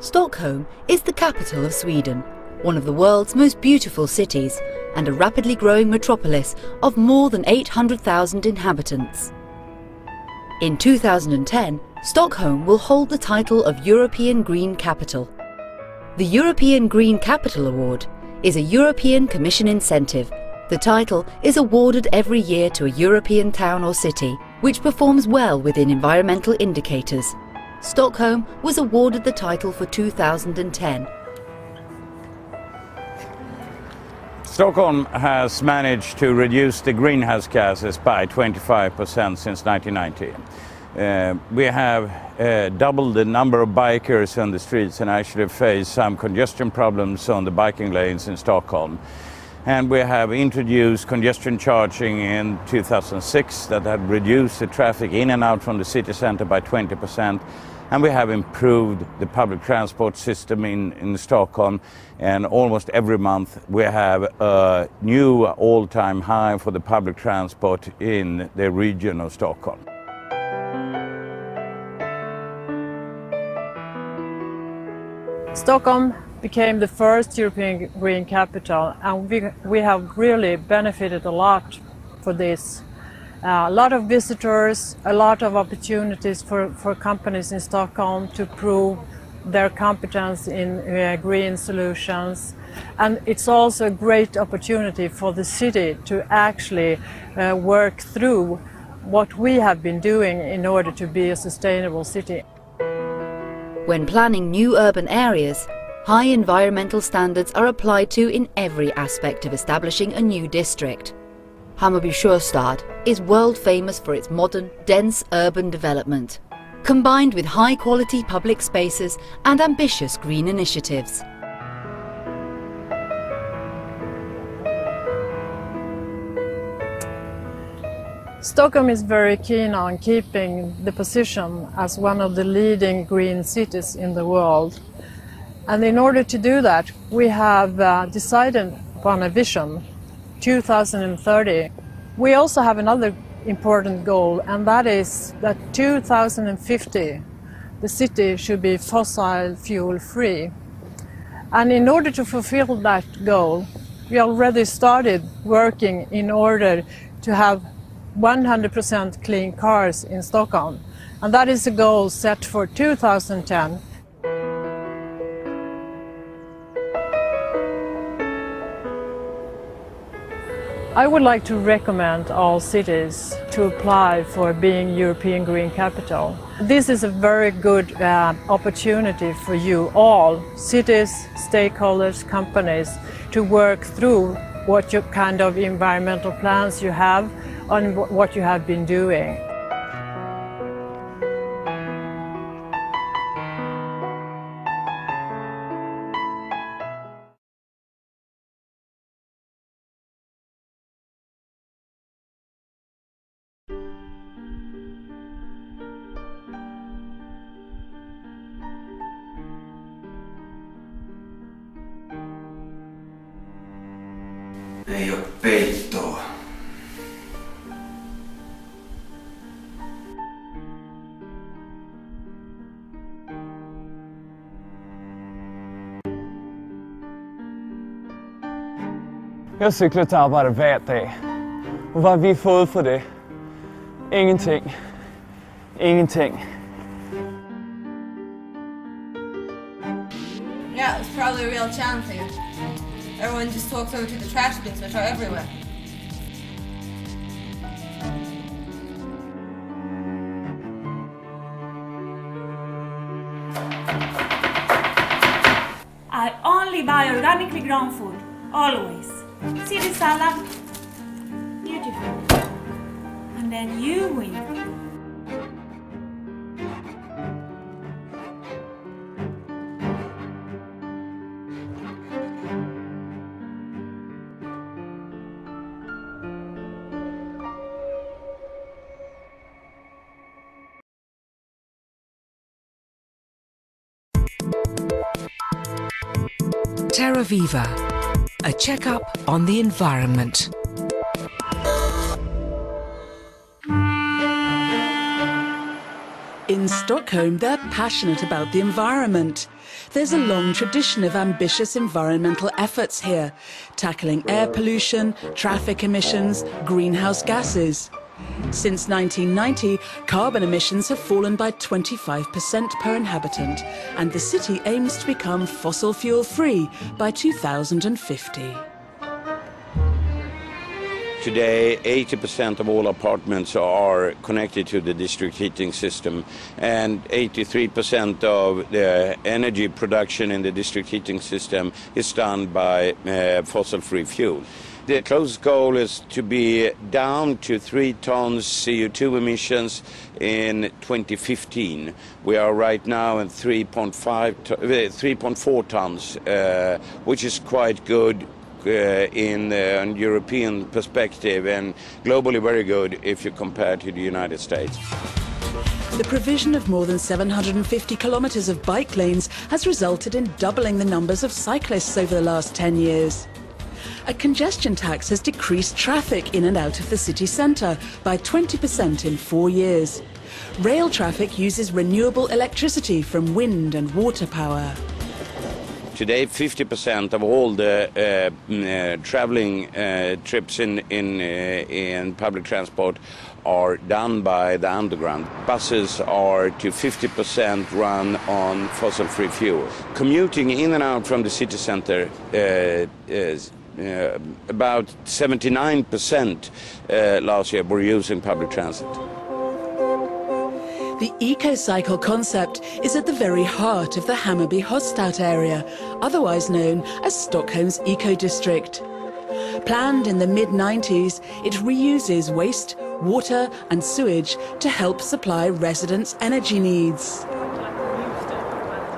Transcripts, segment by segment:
Stockholm is the capital of Sweden, one of the world's most beautiful cities and a rapidly growing metropolis of more than 800,000 inhabitants. In 2010, Stockholm will hold the title of European Green Capital. The European Green Capital Award is a European Commission incentive. The title is awarded every year to a European town or city which performs well within environmental indicators. Stockholm was awarded the title for 2010. Stockholm has managed to reduce the greenhouse gases by 25% since 1990. We have doubled the number of bikers on the streets and actually face some congestion problems on the biking lanes in Stockholm. And we have introduced congestion charging in 2006 that had reduced the traffic in and out from the city centre by 20%. And we have improved the public transport system in Stockholm, and almost every month we have a new all-time high for the public transport in the region of Stockholm. Stockholm became the first European green capital, and we have really benefited a lot for this. A lot of visitors, a lot of opportunities for companies in Stockholm to prove their competence in green solutions. And it's also a great opportunity for the city to actually work through what we have been doing in order to be a sustainable city. When planning new urban areas, high environmental standards are applied to in every aspect of establishing a new district. Hammarby Sjöstad is world famous for its modern, dense urban development, combined with high-quality public spaces and ambitious green initiatives. Stockholm is very keen on keeping the position as one of the leading green cities in the world. And in order to do that, we have decided upon a vision, 2030. We also have another important goal, and that is that 2050 the city should be fossil fuel free. And in order to fulfill that goal, we already started working in order to have 100% clean cars in Stockholm. And that is a goal set for 2010. I would like to recommend all cities to apply for being European Green Capital. This is a very good opportunity for you all, cities, stakeholders, companies, to work through what kind of environmental plans you have and what you have been doing. Ei oo peittoa. Jeg cykler til arbejde hver dag. Og hvad har vi fået for det? Ingenting. Ingenting. Yeah, it's probably a real chance here. Everyone just talks over to the trash bins, which are everywhere. I only buy organically grown food, always. See this salad? Beautiful. And then you win. Terra Viva, a checkup on the environment. In Stockholm, they're passionate about the environment. There's a long tradition of ambitious environmental efforts here, tackling air pollution, traffic emissions, greenhouse gases. Since 1990, carbon emissions have fallen by 25% per inhabitant, and the city aims to become fossil fuel-free by 2050. Today, 80% of all apartments are connected to the district heating system, and 83% of the energy production in the district heating system is done by fossil-free fuel. The close goal is to be down to 3 tons CO2 emissions in 2015. We are right now at 3.4 tons, which is quite good in an European perspective, and globally very good if you compare to the United States. The provision of more than 750 kilometres of bike lanes has resulted in doubling the numbers of cyclists over the last 10 years. A congestion tax has decreased traffic in and out of the city centre by 20% in 4 years. Rail traffic uses renewable electricity from wind and water power. Today, 50% of all the traveling trips in public transport are done by the underground. Buses are to 50% run on fossil-free fuel. Commuting in and out from the city centre is about 79% last year were using public transit. The eco-cycle concept is at the very heart of the Hammarby Hostad area, otherwise known as Stockholm's eco-district. Planned in the mid-90s, it reuses waste, water and sewage to help supply residents' energy needs.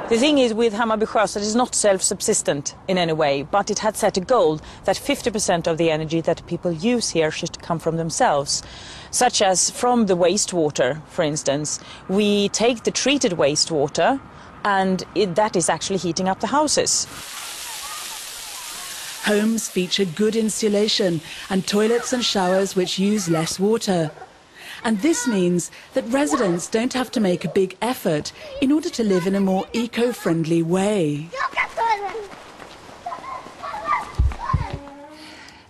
The thing is with Hammarby Sjöstad, it's not self-subsistent in any way, but it had set a goal that 50% of the energy that people use here should come from themselves, such as from the wastewater, for instance. We take the treated wastewater and that is actually heating up the houses. Homes feature good insulation and toilets and showers which use less water. And this means that residents don't have to make a big effort in order to live in a more eco-friendly way.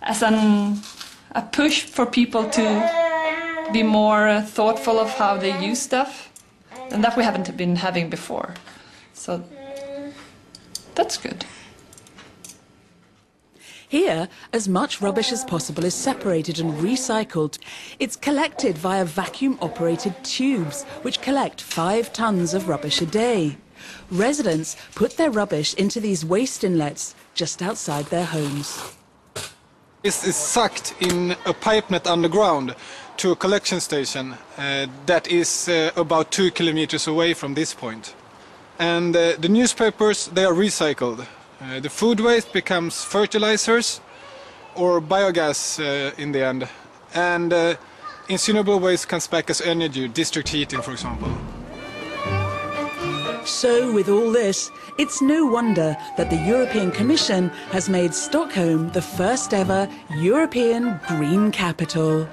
As a push for people to be more thoughtful of how they use stuff, and that we haven't been having before. So that's good. Here, as much rubbish as possible is separated and recycled. It's collected via vacuum-operated tubes, which collect 5 tons of rubbish a day. Residents put their rubbish into these waste inlets just outside their homes. This is sucked in a pipe net underground to a collection station that is about 2 kilometers away from this point. And the newspapers, they are recycled. The food waste becomes fertilizers or biogas in the end. And incinerable waste comes back as energy, district heating for example. So with all this, it's no wonder that the European Commission has made Stockholm the first ever European green capital.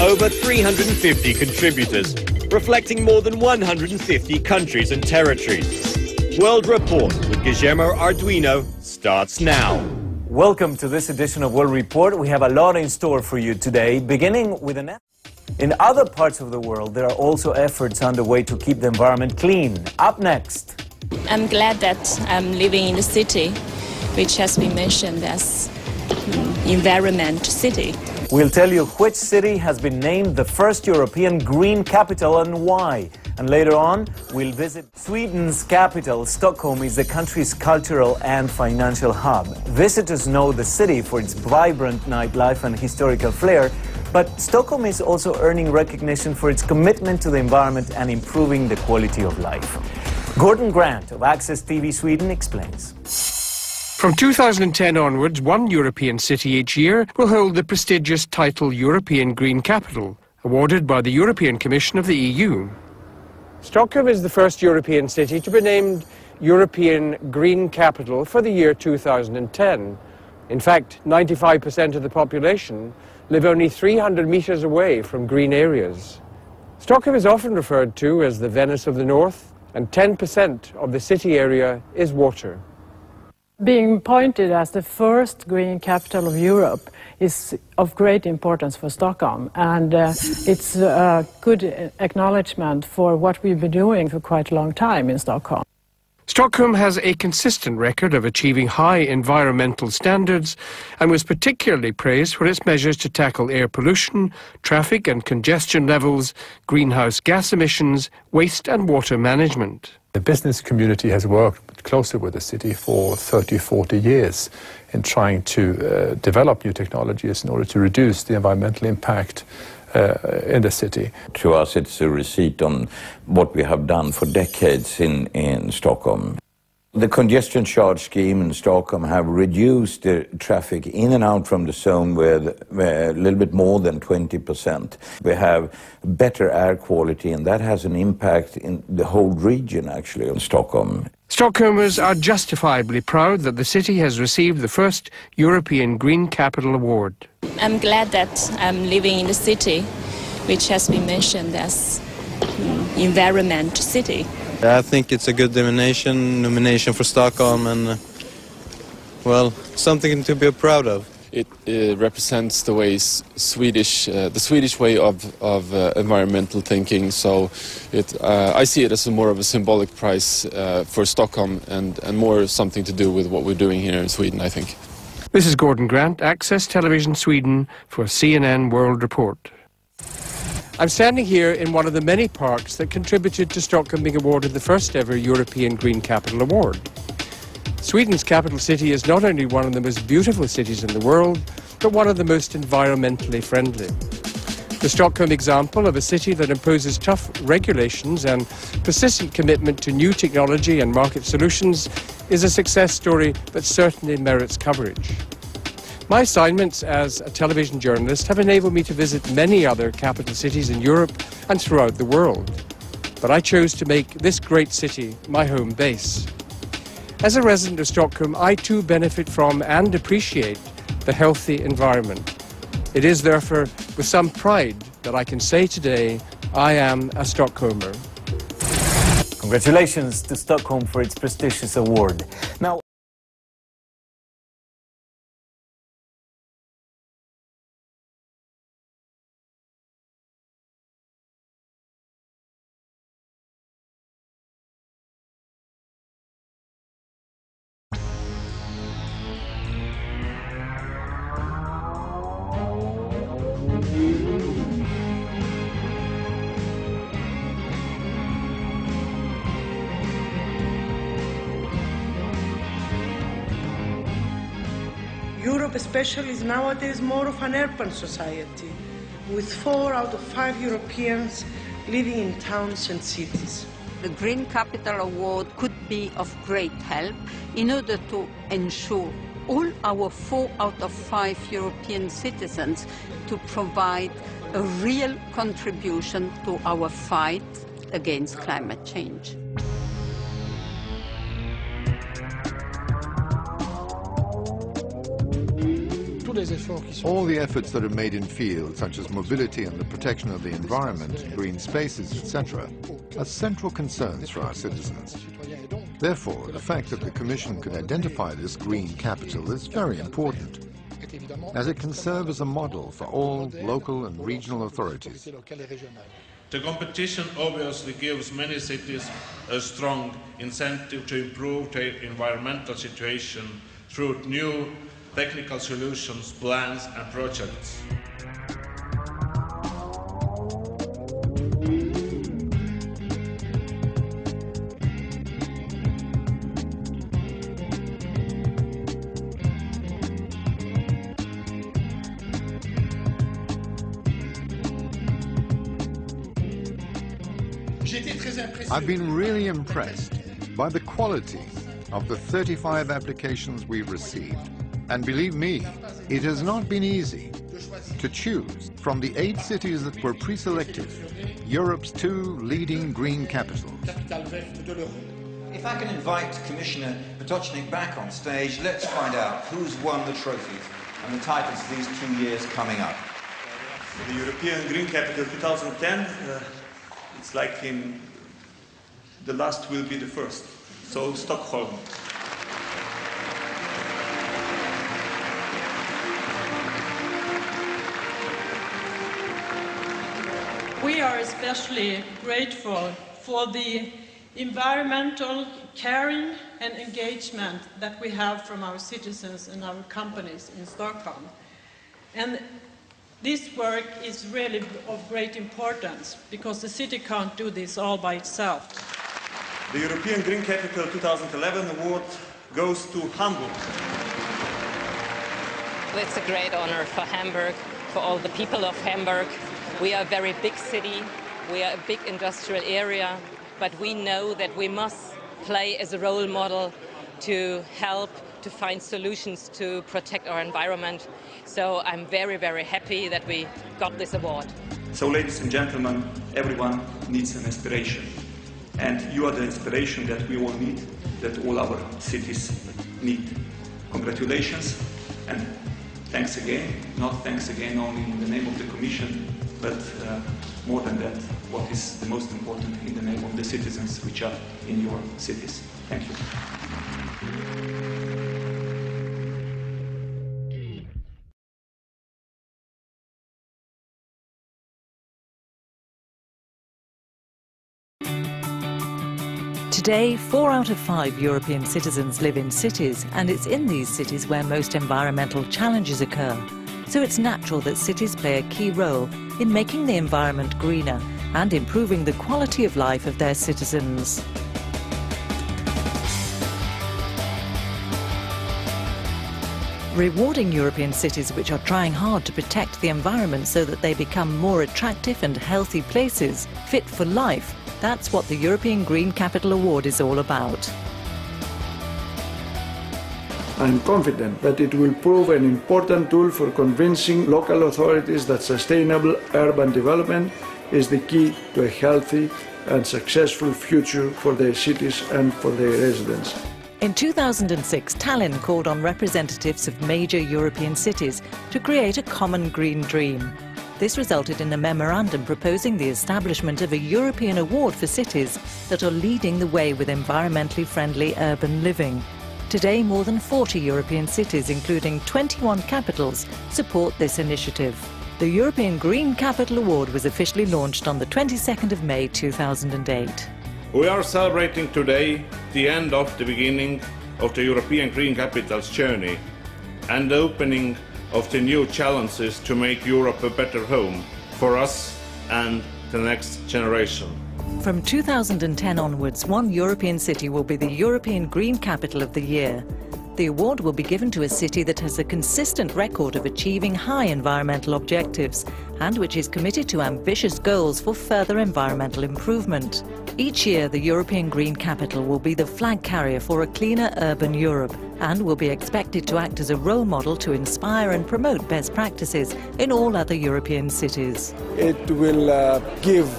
Over 350 contributors, reflecting more than 150 countries and territories. World Report with Guillermo Arduino starts now. Welcome to this edition of World Report. We have a lot in store for you today, beginning with an... In other parts of the world, there are also efforts underway to keep the environment clean. Up next. I'm glad that I'm living in the city, which has been mentioned as environment city. We'll tell you which city has been named the first European green capital and why. And later on, we'll visit Sweden's capital. Stockholm is the country's cultural and financial hub. Visitors know the city for its vibrant nightlife and historical flair, but Stockholm is also earning recognition for its commitment to the environment and improving the quality of life. Gordon Grant of Access TV Sweden explains. From 2010 onwards, one European city each year will hold the prestigious title European Green Capital, awarded by the European Commission of the EU. Stockholm is the first European city to be named European Green Capital for the year 2010. In fact, 95% of the population live only 300 meters away from green areas. Stockholm is often referred to as the Venice of the North, and 10% of the city area is water. Being appointed as the first green capital of Europe is of great importance for Stockholm, and it's a good acknowledgement for what we've been doing for quite a long time in Stockholm. Stockholm has a consistent record of achieving high environmental standards and was particularly praised for its measures to tackle air pollution, traffic and congestion levels, greenhouse gas emissions, waste and water management. The business community has worked closely with the city for 30-40 years in trying to develop new technologies in order to reduce the environmental impact in the city. To us, it's a receipt on what we have done for decades in Stockholm. The congestion charge scheme in Stockholm have reduced the traffic in and out from the zone with a little bit more than 20%. We have better air quality, and that has an impact in the whole region, actually, in Stockholm. Stockholmers are justifiably proud that the city has received the first European Green Capital Award. I'm glad that I'm living in the city, which has been mentioned as environment city. I think it's a good nomination for Stockholm, and well, something to be proud of. It represents the way the Swedish way of environmental thinking. So I see it as more of a symbolic prize for Stockholm and more something to do with what we're doing here in Sweden, I think. This is Gordon Grant, Access Television Sweden for CNN World Report. I'm standing here in one of the many parks that contributed to Stockholm being awarded the first ever European Green Capital Award. Sweden's capital city is not only one of the most beautiful cities in the world, but one of the most environmentally friendly. The Stockholm example of a city that imposes tough regulations and persistent commitment to new technology and market solutions is a success story that certainly merits coverage. My assignments as a television journalist have enabled me to visit many other capital cities in Europe and throughout the world. But I chose to make this great city my home base. As a resident of Stockholm, I too benefit from and appreciate the healthy environment. It is therefore with some pride that I can say today, I am a Stockholmer. Congratulations to Stockholm for its prestigious award. Now, Europe especially is nowadays more of an urban society, with 4 out of 5 Europeans living in towns and cities. the Green Capital Award could be of great help in order to ensure all our 4 out of 5 European citizens to provide a real contribution to our fight against climate change. All the efforts that are made in fields such as mobility and the protection of the environment, green spaces, etc., are central concerns for our citizens. Therefore, the fact that the Commission could identify this green capital is very important, as it can serve as a model for all local and regional authorities. The competition obviously gives many cities a strong incentive to improve their environmental situation through new technical solutions, plans and projects. I've been really impressed by the quality of the 35 applications we've received. And believe me, it has not been easy to choose from the 8 cities that were pre-selected, Europe's 2 leading green capitals. If I can invite Commissioner Potočnik back on stage, let's find out who's won the trophies and the titles of these 2 years coming up. The European Green Capital 2010, it's like in the last will be the first. So Stockholm. We are especially grateful for the environmental caring and engagement that we have from our citizens and our companies in Stockholm. And this work is really of great importance because the city can't do this all by itself. The European Green Capital 2011 award goes to Hamburg. It's a great honor for Hamburg, for all the people of Hamburg. We are a very big city, we are a big industrial area, but we know that we must play as a role model to help to find solutions to protect our environment. So I'm very, very happy that we got this award. So ladies and gentlemen, everyone needs an inspiration. And you are the inspiration that we all need, that all our cities need. Congratulations and thanks again. Not thanks again only in the name of the Commission, but more than that, what is the most important in the name of the citizens which are in your cities. Thank you. Today, 4 out of 5 European citizens live in cities, and it's in these cities where most environmental challenges occur. So it's natural that cities play a key role in making the environment greener and improving the quality of life of their citizens. Rewarding European cities which are trying hard to protect the environment so that they become more attractive and healthy places, fit for life, that's what the European Green Capital Award is all about. I'm confident that it will prove an important tool for convincing local authorities that sustainable urban development is the key to a healthy and successful future for their cities and for their residents. In 2006, Tallinn called on representatives of major European cities to create a common green dream. This resulted in a memorandum proposing the establishment of a European award for cities that are leading the way with environmentally friendly urban living. Today, more than 40 European cities, including 21 capitals, support this initiative. The European Green Capital Award was officially launched on the 22nd of May 2008. We are celebrating today the end of the beginning of the European Green Capital's journey and the opening of the new challenges to make Europe a better home for us and the next generation. From 2010 onwards, one European city will be the European Green Capital of the Year. The award will be given to a city that has a consistent record of achieving high environmental objectives and which is committed to ambitious goals for further environmental improvement. Each year, the European Green Capital will be the flag carrier for a cleaner urban Europe and will be expected to act as a role model to inspire and promote best practices in all other European cities. It will give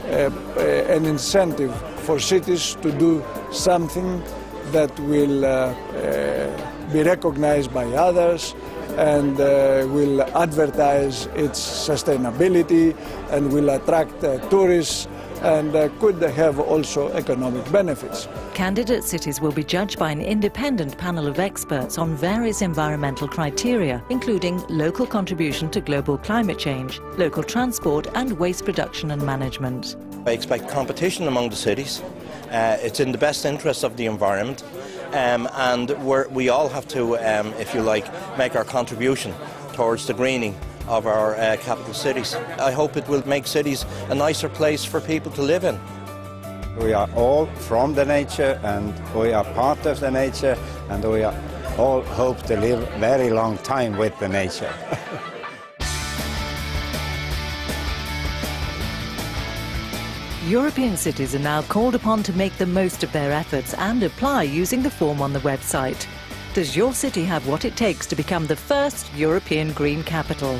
an incentive for cities to do something that will be recognized by others and will advertise its sustainability and will attract tourists and could have also economic benefits. Candidate cities will be judged by an independent panel of experts on various environmental criteria, including local contribution to global climate change, local transport and waste production and management. I expect competition among the cities. It's in the best interest of the environment, and we all have to, if you like, make our contribution towards the greening of our capital cities. I hope it will make cities a nicer place for people to live in. We are all from the nature and we are part of the nature, and we all hope to live a very long time with the nature. European cities are now called upon to make the most of their efforts and apply using the form on the website. Does your city have what it takes to become the first European green capital?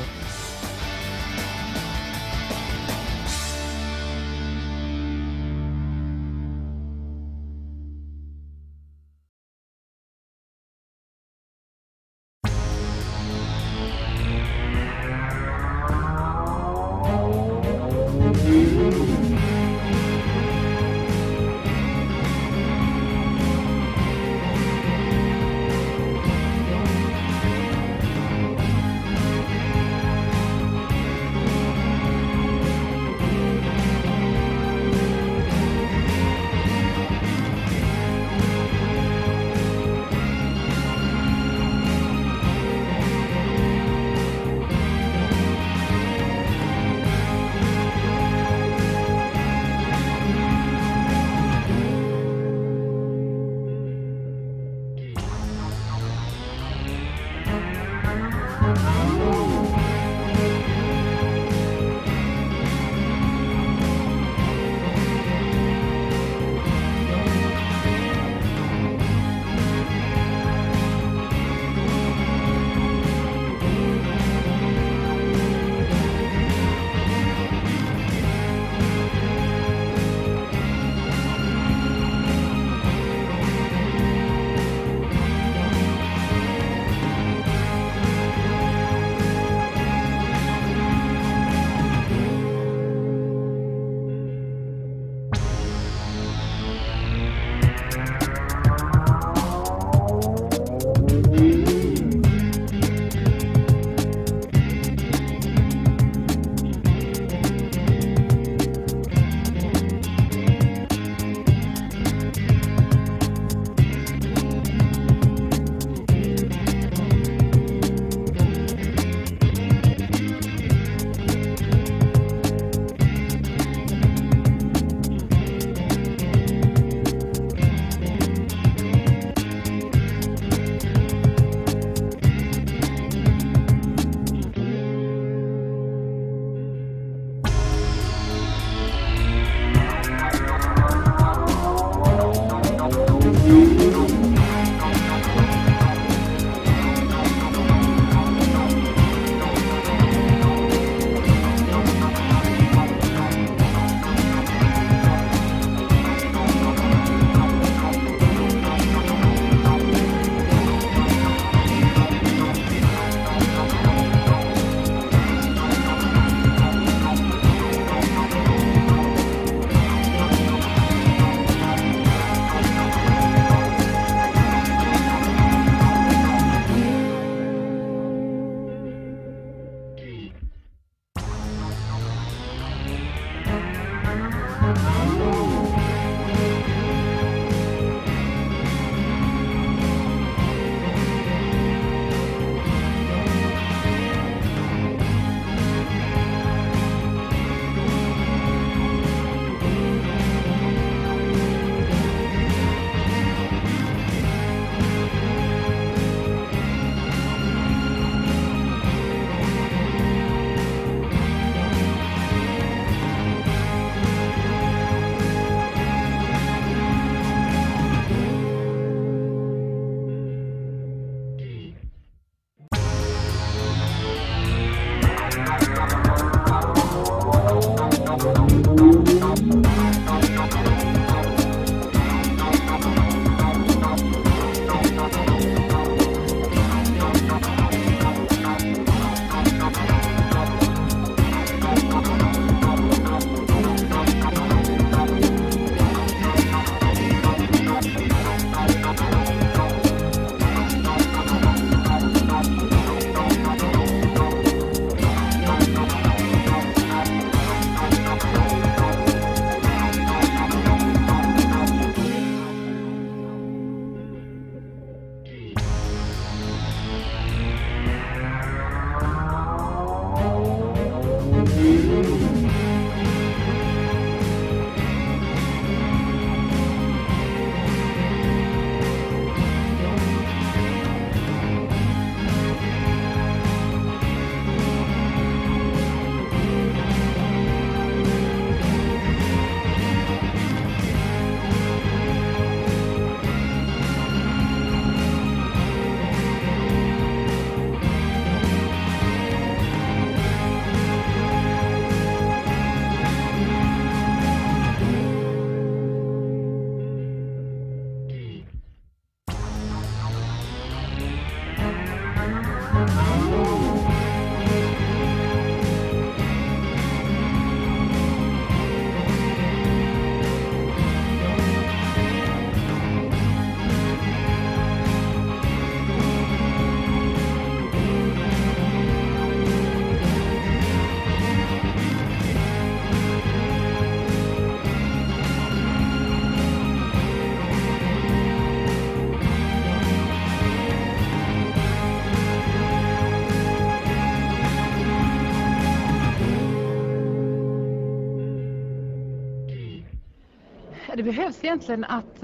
Det behövs egentligen att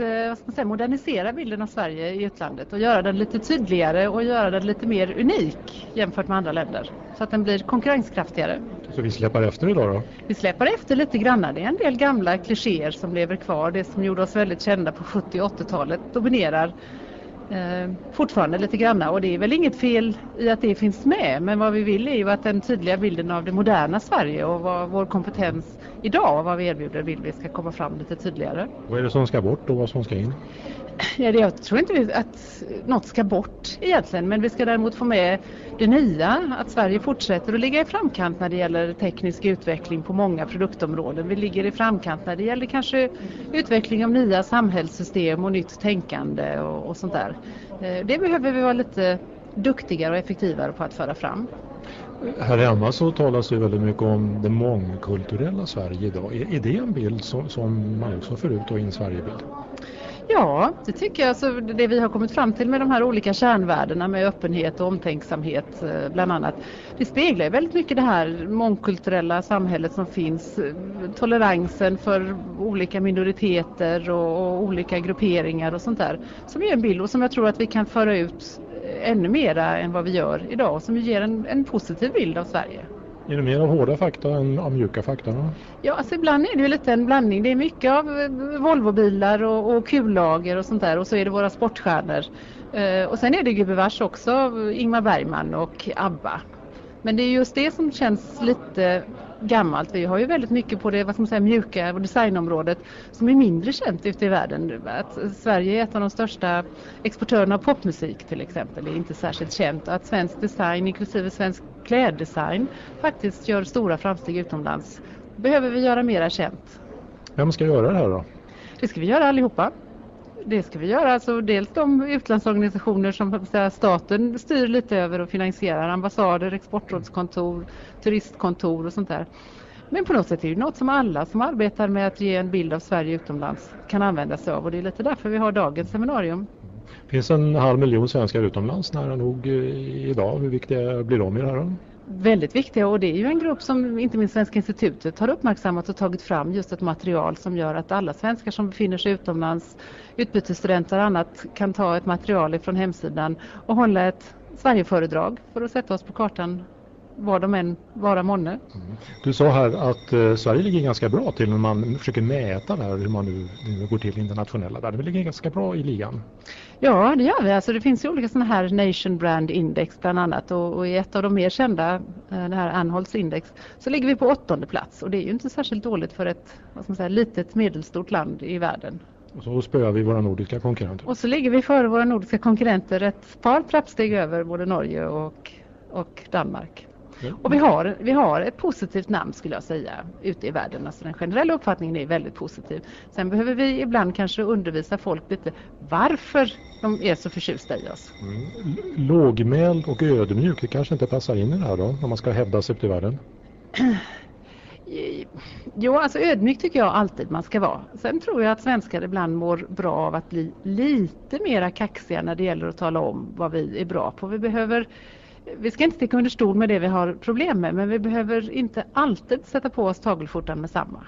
modernisera bilden av Sverige i utlandet och göra den lite tydligare och göra den lite mer unik jämfört med andra länder. Så att den blir konkurrenskraftigare. Så vi släpar efter idag då? Vi släpar efter lite grann. Det är en del gamla klichéer som lever kvar. Det som gjorde oss väldigt kända på 70- och 80-talet dominerar fortfarande lite grann. Och det är väl inget fel i att det finns med. Men vad vi vill är ju att den tydliga bilden av det moderna Sverige och vad vår kompetens idag och vad vi erbjuder vill vi ska komma fram lite tydligare. Vad är det som ska bort och vad som ska in? Ja, jag tror inte att något ska bort egentligen, men vi ska däremot få med det nya, att Sverige fortsätter att ligga i framkant när det gäller teknisk utveckling på många produktområden. Vi ligger i framkant när det gäller kanske utveckling av nya samhällssystem och nytt tänkande och sånt där. Det behöver vi vara lite duktigare och effektivare på att föra fram. Här hemma så talas det väldigt mycket om det mångkulturella Sverige idag. Är det en bild som man också får ut i en Sverigebild? Ja, det tycker jag. Alltså, det vi har kommit fram till med de här olika kärnvärdena med öppenhet och omtänksamhet bland annat. Det speglar väldigt mycket det här mångkulturella samhället som finns. Toleransen för olika minoriteter och olika grupperingar och sånt där. Som är en bild och som jag tror att vi kan föra ut ännu mera än vad vi gör idag. Som ger en positiv bild av Sverige. Är det mer av hårda fakta än av mjuka fakta? Då? Ja, alltså ibland är det ju lite en blandning. Det är mycket av Volvobilar och kullager och sånt där. Och så är det våra sportstjärnor. Och sen är det gubevars också Ingmar Bergman och ABBA. Men det är just det som känns lite gammalt. Vi har ju väldigt mycket på det mjuka och designområdet som är mindre känt ute i världen. Att Sverige är ett av de största exportörerna av popmusik till exempel. Det är inte särskilt känt. Att svensk design, inklusive svensk kläddesign, faktiskt gör stora framsteg utomlands. Behöver vi göra mera känt. Vem ska göra det här då? Det ska vi göra allihopa. Det ska vi göra. Alltså dels de utlandsorganisationer som staten styr lite över och finansierar. Ambassader, exportrådskontor, turistkontor och sånt där. Men på något sätt är det något som alla som arbetar med att ge en bild av Sverige utomlands kan använda sig av. Och det är lite därför vi har dagens seminarium. Det finns 500 000 svenskar utomlands nära nog idag. Hur viktiga blir de i det här då? Väldigt viktiga, och det är ju en grupp som inte minst Svenska institutet har uppmärksammat och tagit fram just ett material som gör att alla svenskar som befinner sig utomlands, utbytesstudenter och annat, kan ta ett material från hemsidan och hålla ett Sverigeföredrag för att sätta oss på kartan var de än vara månne. Du sa här att Sverige ligger ganska bra till när man försöker mäta där, hur man nu går till internationella. Där. Det ligger ganska bra i ligan. Ja, det gör vi. Alltså, det finns ju olika sådana här Nation Brand Index bland annat, och i ett av de mer kända, det här Anholts Index, så ligger vi på 8:e plats, och det är ju inte särskilt dåligt för ett litet medelstort land i världen. Och så spöar vi våra nordiska konkurrenter. Och så ligger vi före våra nordiska konkurrenter ett par trappsteg över både Norge och Danmark. Och vi har ett positivt namn, skulle jag säga, ute i världen. Alltså den generella uppfattningen är väldigt positiv. Sen behöver vi ibland kanske undervisa folk lite varför de är så förtjusta i oss. Lågmäld och ödmjuk, det kanske inte passar in i det här då, när man ska hävda sig ute i världen? Jo, alltså ödmjuk tycker jag alltid man ska vara. Sen tror jag att svenskar ibland mår bra av att bli lite mera kaxiga när det gäller att tala om vad vi är bra på. Vi ska inte sticka under stol med det vi har problem med, men vi behöver inte alltid sätta på oss tagelskjortan med samma.